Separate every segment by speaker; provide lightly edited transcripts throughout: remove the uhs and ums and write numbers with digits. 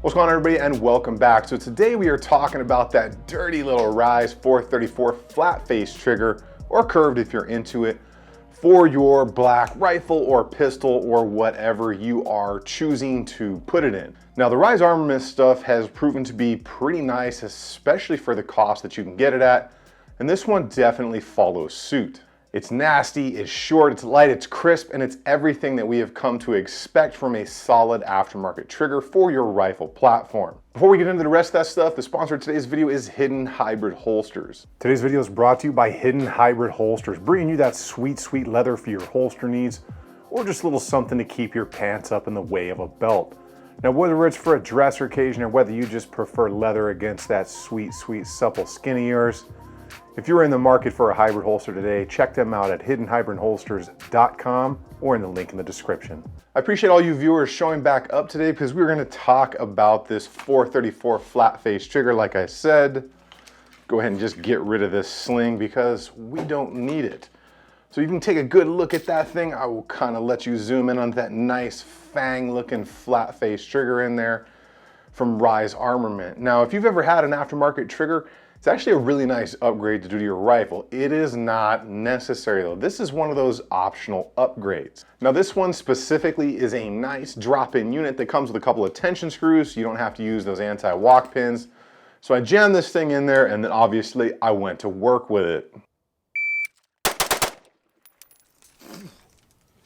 Speaker 1: What's going on, everybody, and welcome back. So today we are talking about that dirty little Rise 434 flat face trigger, or curved if you're into it, for your black rifle or pistol or whatever you are choosing to put it in. Now, the Rise Armament stuff has proven to be pretty nice, especially for the cost that you can get it at, and this one definitely follows suit. It's nasty, it's short, it's light, it's crisp, and it's everything that we have come to expect from a solid aftermarket trigger for your rifle platform. Before we get into the rest of that stuff, the sponsor of today's video is Hidden Hybrid Holsters. Today's video is brought to you by Hidden Hybrid Holsters, bringing you that sweet, sweet leather for your holster needs, or just a little something to keep your pants up in the way of a belt. Now, whether it's for a dress occasion or whether you just prefer leather against that sweet, sweet, supple skin of yours, if you're in the market for a hybrid holster today, check them out at hiddenhybridholsters.com or in the link in the description. I appreciate all you viewers showing back up today because we're going to talk about this 434 flat face trigger. Like I said, go ahead and just get rid of this sling because we don't need it. So you can take a good look at that thing. I will kind of let you zoom in on that nice fang looking flat face trigger in there from Rise Armament. Now, if you've ever had an aftermarket trigger, it's actually a really nice upgrade to do to your rifle. It is not necessary though. This is one of those optional upgrades. Now, this one specifically is a nice drop-in unit that comes with a couple of tension screws. So you don't have to use those anti-walk pins. So I jammed this thing in there and then obviously I went to work with it.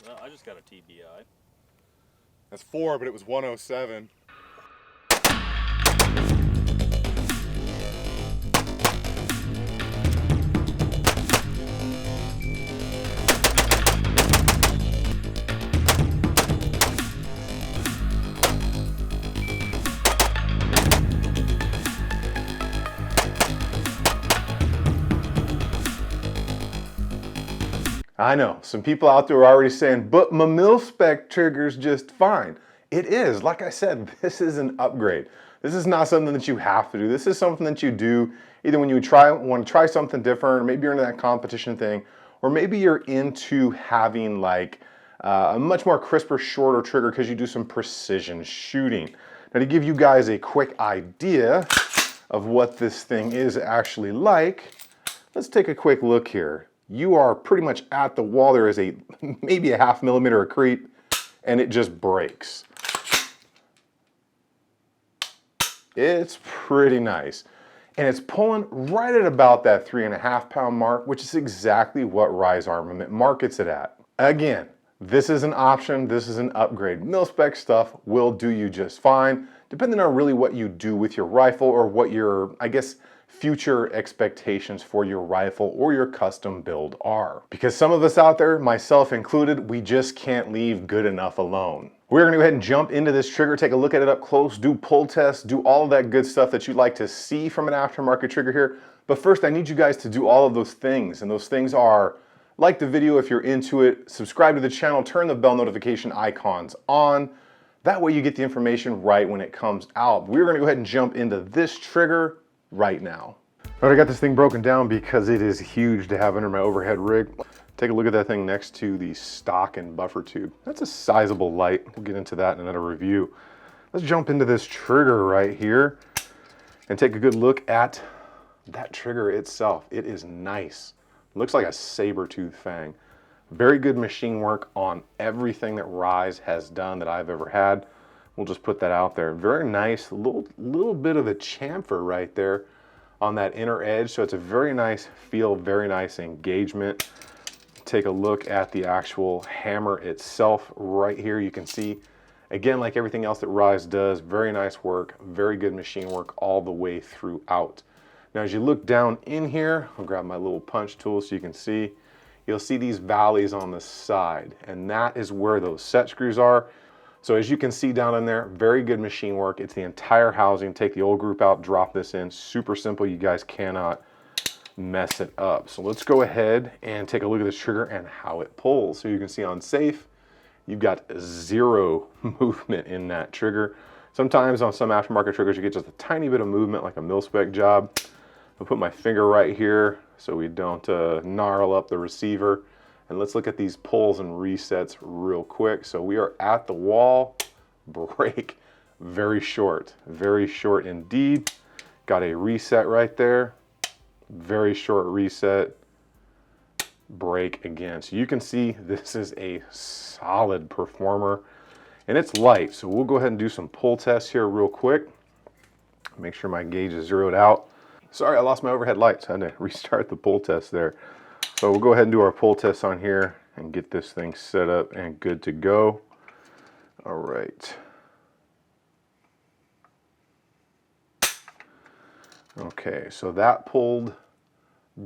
Speaker 2: Well, I just got a TBI.
Speaker 3: That's 4, but it was 107.
Speaker 1: I know, some people out there are already saying, but my mil-spec trigger's just fine. It is, like I said, this is an upgrade. This is not something that you have to do. This is something that you do either when you want to try something different, or maybe you're into that competition thing, or maybe you're into having like a much more crisper, shorter trigger because you do some precision shooting. Now, to give you guys a quick idea of what this thing is actually like, let's take a quick look here. You are pretty much at the wall. There is maybe a 0.5 millimeter of creep, and it just breaks. It's pretty nice. And it's pulling right at about that 3.5 pound mark, which is exactly what Rise Armament markets it at. Again, this is an option, this is an upgrade. Mil-spec stuff will do you just fine, depending on really what you do with your rifle or what your, I guess, future expectations for your rifle or your custom build are. Because some of us out there, myself included, we just can't leave good enough alone. We're gonna go ahead and jump into this trigger, take a look at it up close, do pull tests, do all of that good stuff that you'd like to see from an aftermarket trigger here. But first, I need you guys to do all of those things, and those things are like the video if you're into it, subscribe to the channel, turn the bell notification icons on. That way you get the information right when it comes out. We're gonna go ahead and jump into this trigger right now. All right, I got this thing broken down because it is huge to have under my overhead rig. Take a look at that thing next to the stock and buffer tube. That's a sizable light. We'll get into that in another review. Let's jump into this trigger right here and take a good look at that trigger itself. It is nice. It looks like a saber-tooth fang. Very good machine work on everything that Rise has done that I've ever had. We'll just put that out there. Very nice, little bit of a chamfer right there on that inner edge. So it's a very nice feel, very nice engagement. Take a look at the actual hammer itself right here. You can see, again, like everything else that Rise does, very nice work, very good machine work all the way throughout. Now, as you look down in here, I'll grab my little punch tool so you can see, you'll see these valleys on the side, and that is where those set screws are. So as you can see down in there, very good machine work. It's the entire housing. Take the old group out, drop this in. Super simple. You guys cannot mess it up. So let's go ahead and take a look at this trigger and how it pulls. So you can see on safe, you've got 0 movement in that trigger. Sometimes on some aftermarket triggers, you get just a tiny bit of movement like a mil-spec job. I'll put my finger right here so we don't gnarl up the receiver. And let's look at these pulls and resets real quick. So we are at the wall, break, very short indeed. Got a reset right there, very short reset, break again. So you can see this is a solid performer, and it's light. So we'll go ahead and do some pull tests here real quick. Make sure my gauge is zeroed out. Sorry, I lost my overhead lights. I had to restart the pull test there. So we'll go ahead and do our pull test on here and get this thing set up and good to go. All right. Okay, so that pulled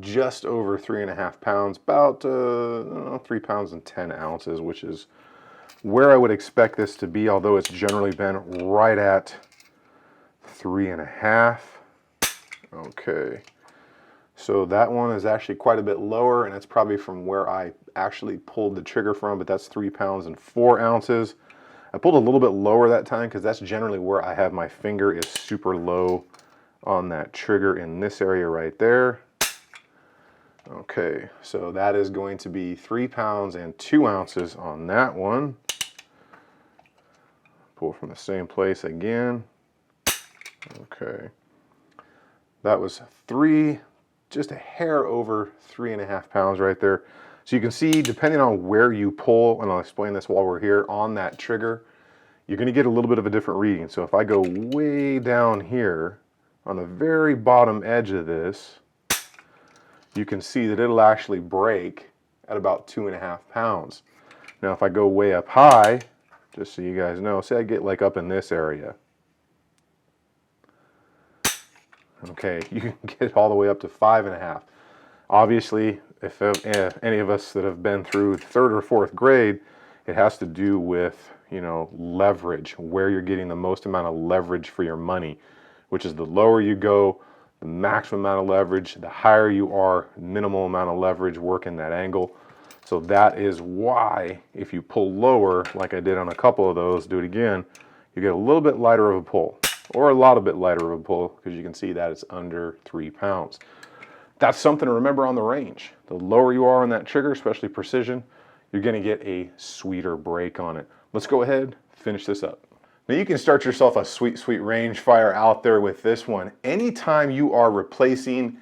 Speaker 1: just over 3.5 pounds, about 3 pounds and 10 ounces, which is where I would expect this to be, although it's generally been right at 3.5. Okay, so that one is actually quite a bit lower, and it's probably from where I actually pulled the trigger from, but that's 3 pounds and 4 ounces. I pulled a little bit lower that time because that's generally where I have my finger is super low on that trigger in this area right there. Okay, so that is going to be 3 pounds and 2 ounces on that one. Pull from the same place again. Okay, that was just a hair over 3.5 pounds right there. So you can see, depending on where you pull, and I'll explain this while we're here, on that trigger, you're going to get a little bit of a different reading. So if I go way down here on the very bottom edge of this, you can see that it'll actually break at about 2.5 pounds. Now if I go way up high, just so you guys know, say I get like up in this area. Okay, you can get all the way up to 5.5. Obviously, if any of us that have been through 3rd or 4th grade, it has to do with, you know, leverage, where you're getting the most amount of leverage for your money, which is the lower you go, the maximum amount of leverage, the higher you are, minimal amount of leverage working that angle. So that is why if you pull lower, like I did on a couple of those, do it again, you get a little bit lighter of a pull, or a lot bit lighter of a pull, because you can see that it's under 3 pounds. That's something to remember on the range. The lower you are on that trigger, especially precision, you're gonna get a sweeter break on it. Let's go ahead, finish this up. Now you can start yourself a sweet, sweet range fire out there with this one. Anytime you are replacing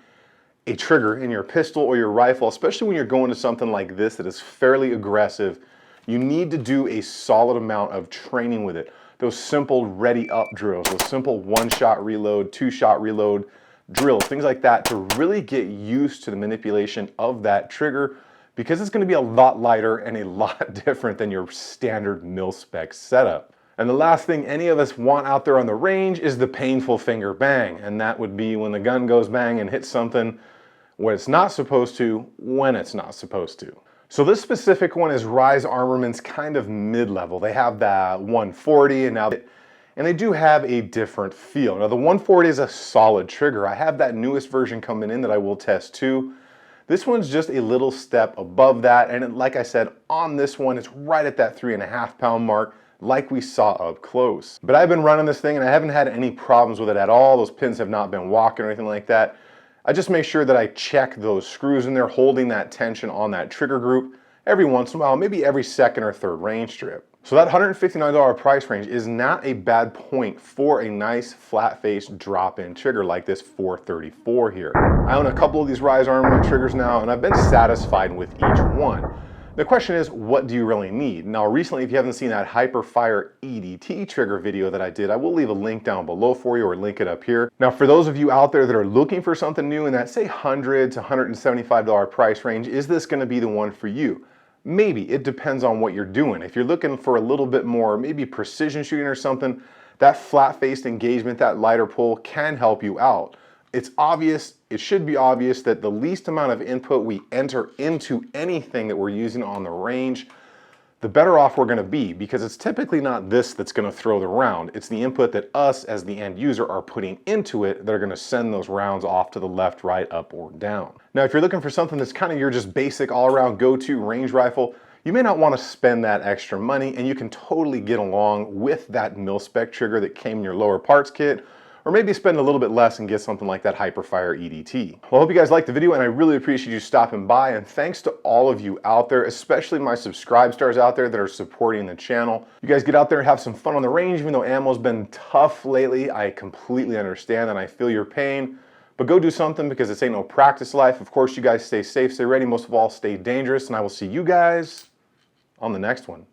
Speaker 1: a trigger in your pistol or your rifle, especially when you're going to something like this that is fairly aggressive, you need to do a solid amount of training with it. Those simple ready up drills, those simple 1-shot reload, 2-shot reload drills, things like that, to really get used to the manipulation of that trigger, because it's going to be a lot lighter and a lot different than your standard mil-spec setup. And the last thing any of us want out there on the range is the painful finger bang, and that would be when the gun goes bang and hits something when it's not supposed to, when it's not supposed to. So this specific one is Rise Armament's kind of mid-level. They have that 140 and they do have a different feel. Now the 140 is a solid trigger. I have that newest version coming in that I will test too. This one's just a little step above that, and like I said, on this one, it's right at that 3.5 pound mark, like we saw up close. But I've been running this thing and I haven't had any problems with it at all. Those pins have not been walking or anything like that. I just make sure that I check those screws in there, holding that tension on that trigger group every once in a while, maybe every 2nd or 3rd range trip. So that $159 price range is not a bad point for a nice flat-face drop-in trigger like this 434 here. I own a couple of these Rise Armament triggers now, and I've been satisfied with each one. The question is, what do you really need? Now recently, if you haven't seen that Hyperfire EDT trigger video that I did, I will leave a link down below for you, or link it up here. Now for those of you out there that are looking for something new in that, say, $100 to $175 price range, is this gonna be the one for you? Maybe. It depends on what you're doing. If you're looking for a little bit more, maybe precision shooting or something, that flat-faced engagement, that lighter pull can help you out. It's obvious, it should be obvious, that the least amount of input we enter into anything that we're using on the range, the better off we're gonna be, because it's typically not this that's gonna throw the round. It's the input that us as the end user are putting into it that are gonna send those rounds off to the left, right, up, or down. Now, if you're looking for something that's kind of your just basic all-around go-to range rifle, you may not wanna spend that extra money, and you can totally get along with that mil-spec trigger that came in your lower parts kit, or maybe spend a little bit less and get something like that Hyperfire EDT. Well, I hope you guys liked the video, and I really appreciate you stopping by, and thanks to all of you out there, especially my subscribe stars out there that are supporting the channel. You guys get out there and have some fun on the range, even though ammo's been tough lately. I completely understand and I feel your pain, but go do something because this ain't no practice life. Of course, you guys stay safe, stay ready, most of all, stay dangerous, and I will see you guys on the next one.